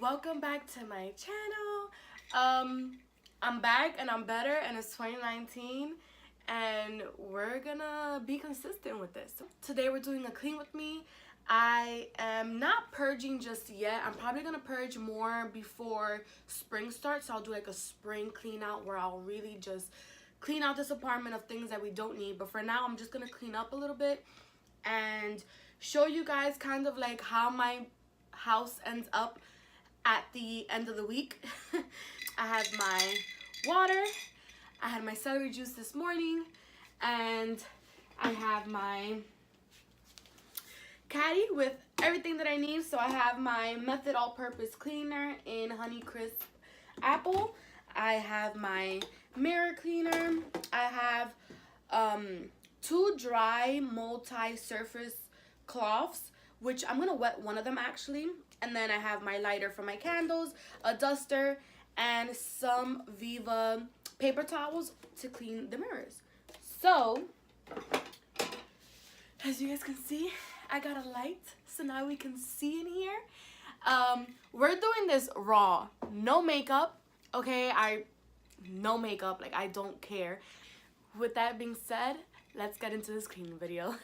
welcome back to my channel. I'm back and I'm better, and it's 2019 and we're gonna be consistent with this. Today we're doing a clean with me. I am not purging just yet. I'm probably gonna purge more before spring starts, so I'll do like a spring clean out where I'll really just clean out this apartment of things that we don't need. But for now, I'm just gonna clean up a little bit and show you guys kind of like how my house ends up at the end of the week. I have my water, I had my celery juice this morning, and I have my caddy with everything that I need. So I have my Method all-purpose cleaner in Honey Crisp Apple. I have my mirror cleaner. I have 2 dry multi-surface cloths, which I'm gonna wet one of them actually. And then I have my lighter for my candles, a duster, and some Viva paper towels to clean the mirrors. So, as you guys can see, I got a light, so now we can see in here. We're doing this raw, no makeup, okay? No makeup, like I don't care. With that being said, let's get into this cleaning video.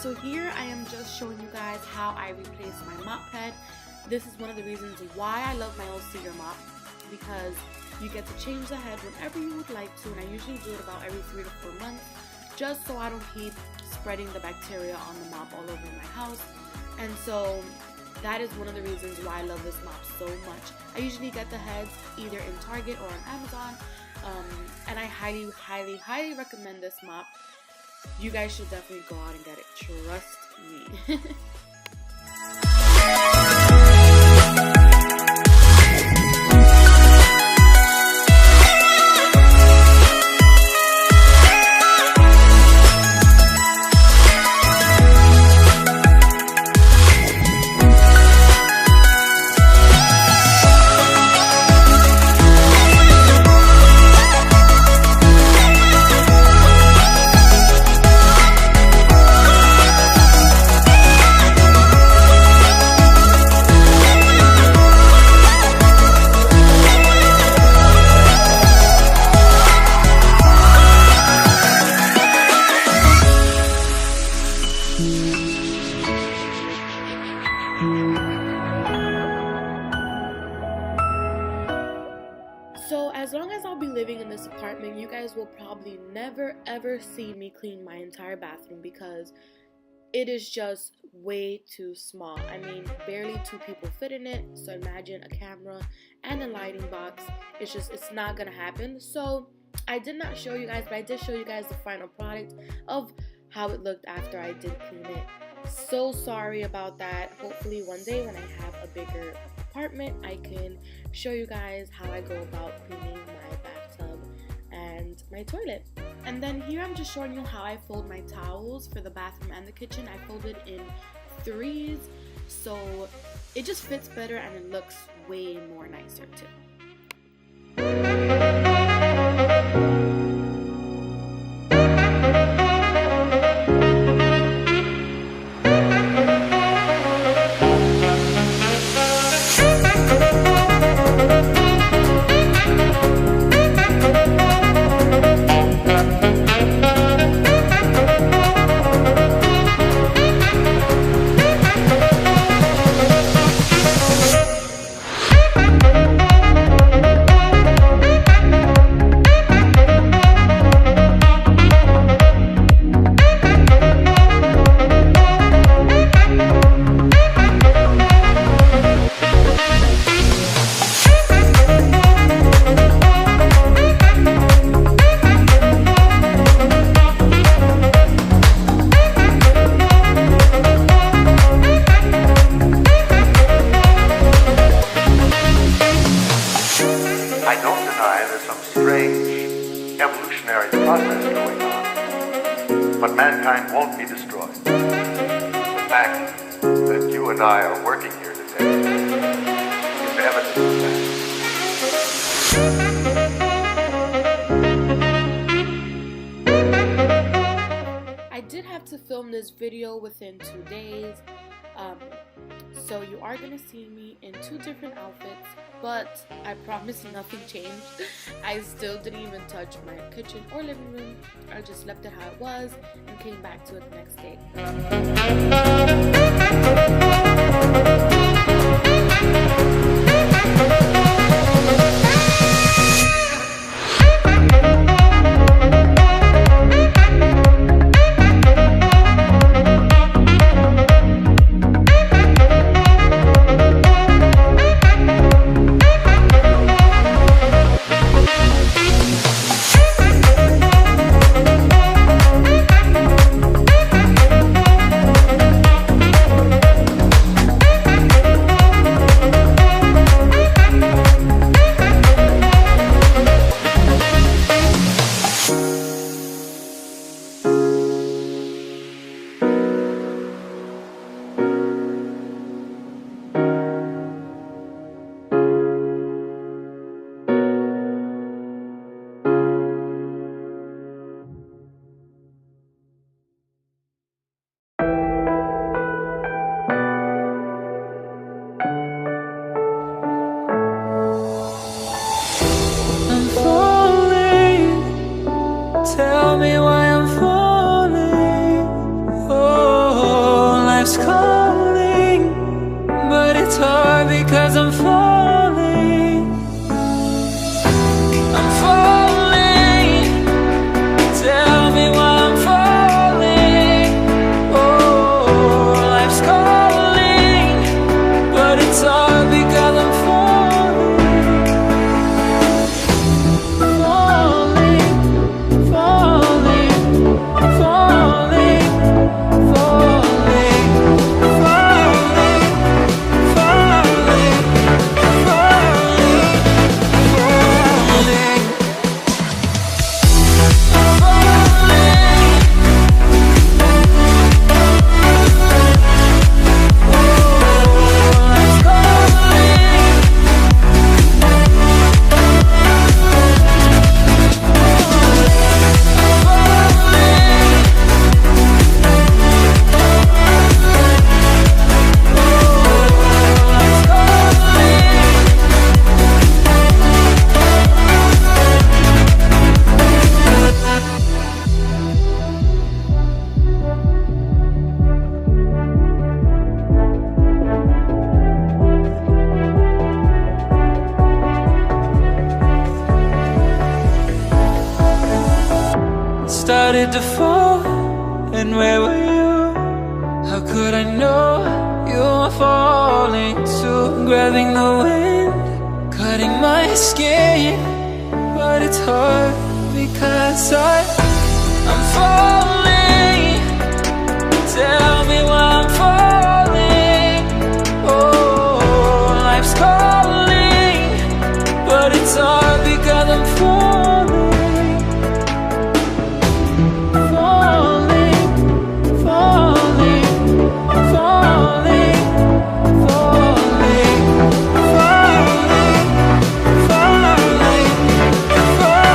So here I am just showing you guys how I replace my mop head. This is one of the reasons why I love my old Cedar Mop, because you get to change the head whenever you would like to, and I usually do it about every 3 to 4 months, just so I don't keep spreading the bacteria on the mop all over my house. And so that is one of the reasons why I love this mop so much. I usually get the heads either in Target or on Amazon, and I highly recommend this mop. You guys should definitely go out and get it. Trust me. So as long as I'll be living in this apartment, you guys will probably never ever see me clean my entire bathroom because it is just way too small. I mean, barely 2 people fit in it. So imagine a camera and a lighting box. It's not gonna happen. So I did not show you guys, but I did show you guys the final product of how it looked after I did clean it. So sorry about that. Hopefully one day when I have a bigger apartment, I can show you guys how I go about cleaning my bathtub and my toilet. And then here I'm just showing you how I fold my towels for the bathroom and the kitchen. I folded in 3s, so it just fits better and it looks way more nicer too. But mankind won't be destroyed. The fact that you and I are working here today is evidence of that. I did have to film this video within 2 days. So you are going to see me in 2 different outfits, but I promise nothing changed. I still didn't even touch my kitchen or living room. I just left it how it was and came back to it the next day. started to fall, and where were you? How could I know you were falling too? Grabbing the wind, cutting my skin, but it's hard because I'm falling. Tell me why I'm falling. Oh, life's calling, but it's hard because I'm falling. Falling, falling, falling, falling, falling, falling, falling, falling.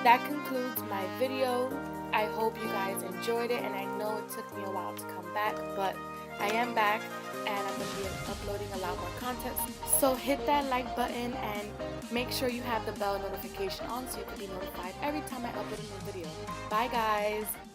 That concludes my video. I hope you guys enjoyed it, and I know it took me a while to come back, but I am back and I'm going to be uploading a lot more content. So hit that like button and make sure you have the bell notification on so you can be notified every time I upload a new video. Bye guys!